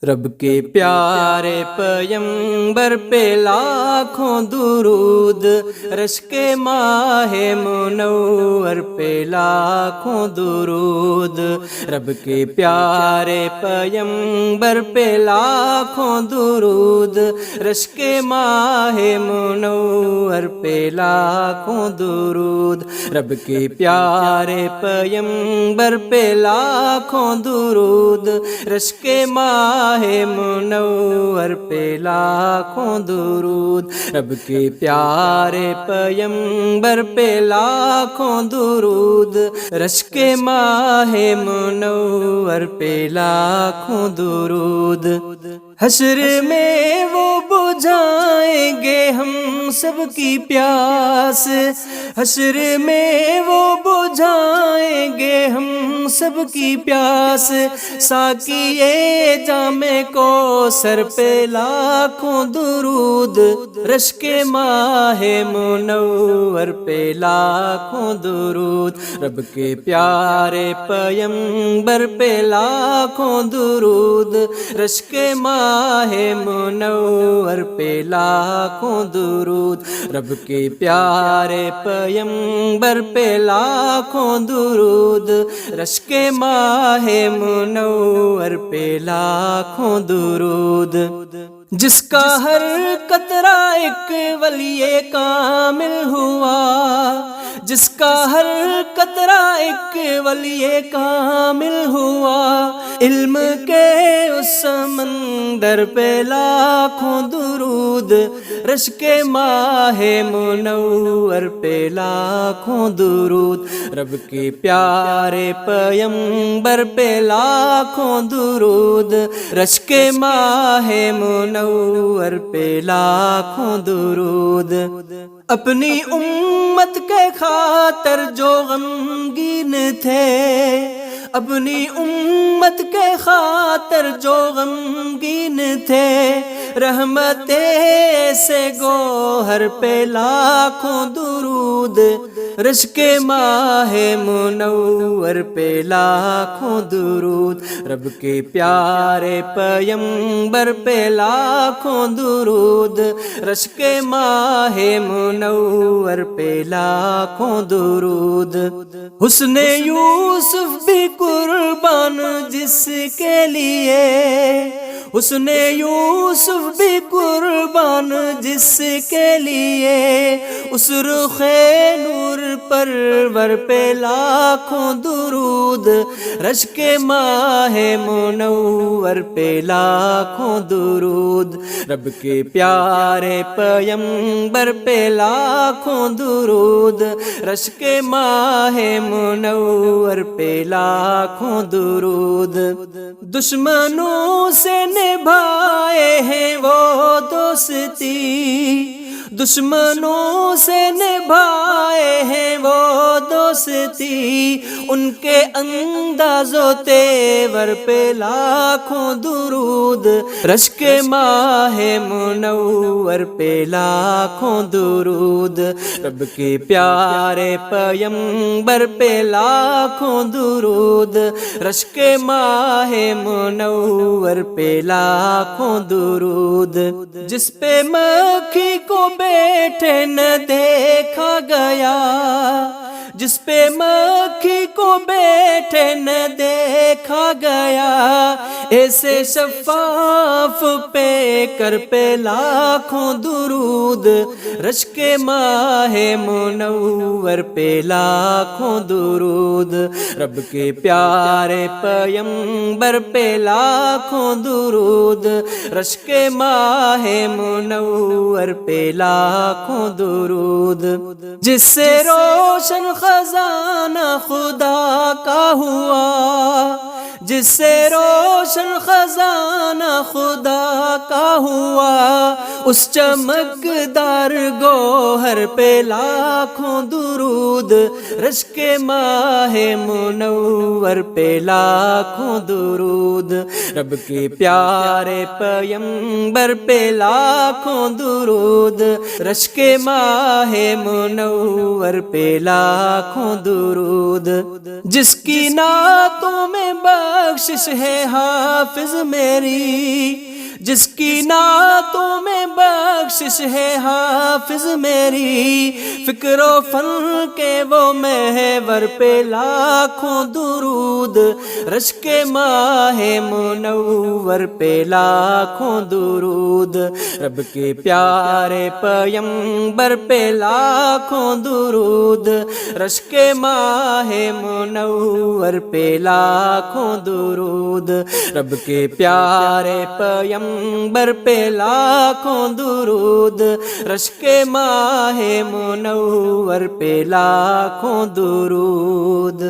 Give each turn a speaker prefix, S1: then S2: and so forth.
S1: رب کے پیارے پیغمبر پہ لاکھوں درود، رشک ماہ منور پہ لاکھوں درود، رب کے پیارے پیغمبر پہ لاکھوں درود، رشک ماہ منور پہ لاکھوں درود، رب کے پیارے پیغمبر پہ لاکھوں درود، رشک ماہ منور پہ لاکھوں درود، رب کے پیارے پیغمبر پہ لاکھوں درود، رشک ماہ منور پہ لاکھوں درود۔ حشر میں وہ بجھائیں گے ہم سب کی پیاس، حشر میں وہ بجھائیں گے ہم سب کی پیاس، ساقیے جام کوثر پہ لاکھوں درود، رشک ماہ منور پہ لاکھوں درود، رب کے پیارے پیغمبر پہ لاکھوں درود، رشک ماہ منور پہ لاکھوں درود، رب کے پیارے پیغمبر پہ لاکھوں درود، رشک ماہ منور پہ لاکھوں درود۔ جس کا ہر قطرہ ایک ولی کامل ہوا، جس کا ہر قطرہ ایک ولی کامل ہوا، علم کے اس سمندر پہ لاکھوں درود، رشک ماہ منور پہ لاکھوں درود، رب کے پیارے پیغمبر پہ لاکھوں درود، رشک ماہ منور پہ لاکھوں درود۔ اپنی امت کے خاطر جو غمگین تھے، اپنی امت کے خاطر جو غمگین تھے، رحمت سے گوہر پہ لاکھوں درود، رشک ماہ منور پہ لاکھوں درود، رب کے پیارے پیغمبر پہ لاکھوں درود، رشک ماہ منور پہ لاکھوں درود۔ حسن یوسف بھی قربان جس کے لیے، حسن یوسف بھی قربان جس کے لیے، اس رخ نور پرور پہ لاکھوں درود، رشک ماہ منور پہ لاکھوں درود، رب کے پیارے پیغمبر پہ لاکھوں درود، رشک ماہ منور پہ لاکھوں درود۔ دشمنوں سے نبھائے ہیں وہ دوستی، دشمنوں سے نبھائے ہیں وہ دوستی، ان کے انداز و تیور پہ لاکھوں درود، رشک ماہ منور پہ لاکھوں درود، رب کے پیارے پیغمبر پہ لاکھوں درود، رشک ماہ منور پہ لاکھوں درود۔ جس پہ مکھی کو بیٹھے نہ دیکھا گیا، جس پہ مکھی کو بیٹھے نہ دیکھا گیا، ایسے شفاف پہ کر پہ لاکھوں درود، رشک ماہ منور پہ لاکھوں درود، رب کے پیارے پیغمبر پہ لاکھوں درود، رشک ماہ منور پہ لاکھوں درود۔ جس سے روشن خزانہ خدا کا ہوا، جس سے روشن خزانہ خدا کا ہوا، اس چمکدار گوہر پہ لاکھوں درود، رشک ماہ منور پہ لاکھوں درود، رب کے پیارے پیغمبر پہ لاکھوں درود، رشک ماہ منور پہ لاکھوں لاکھوں درود، جس کی نعتوں میں بخشش ہے حافظ میری، جس کی نعتوں میں بخشش ہے حافظ میری، فکر و فن کے وہ محور پہ لاکھوں درود، رشک ماہ منور پہ لاکھوں درود، رب کے پیارے پیمبر پہ لاکھوں درود، رشک ماہ منور پہ لاکھوں درود، رب کے پیارے پیمبر پہ لاکھوں درود، رشک ماہ منور پہ لاکھوں درود۔